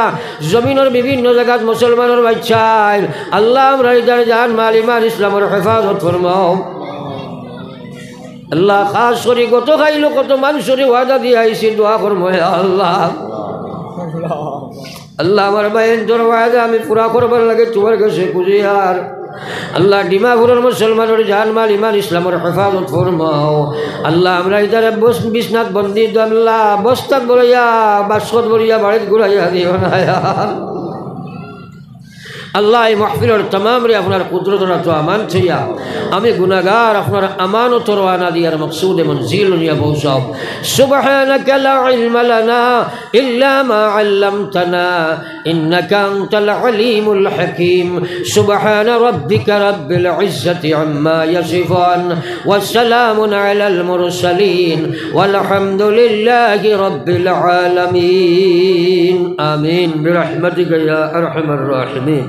जमीन और विभिन्न जगह मुसलमान और बच्चा अल्लाह हमरा इधर जान माल ईमान इस्लाम और हिफाजत फरमाओ अल्लाह खास करी कत खाइलो कत मानुषरे वादा दिया इसी दुआ फरमाओ अल्लाह अल्लाह हमारे बहन जोर वादा हमें पूरा करবার लगे तुम्हारे कैसे कुछ यार अल्लाह डिमापुर मुसलमान और जान माल ईमान इस्लाम और हिफाजत फरमाओ अल्लाह हमरा इधर बिस्नात बंदी अल्लाह बस्तात बोलिया बास्कत बोलिया बाड़ीत घुराइया दियो ना यार अल्लाह महफिल और तमाम रे अपनार कुदरत तो अमान छिया हमें गुनाहगार अपनार अमानत और वाना दियार मकसूद मंजिल या पहुंचाओ सुबहानक ला इल्म लना इल्ला मा अल्लमतना इन्नका अंतल अलीमुल हकीम सुबहान रब्बिक रब्बिल इज्जति अम्मा यसिफून वस्सलामुन अलल मुरसलीन वल्हम्दुलिल्लाहि रब्बिल आलमीन आमीन बिरहमतिक या अरहमर राहिमीन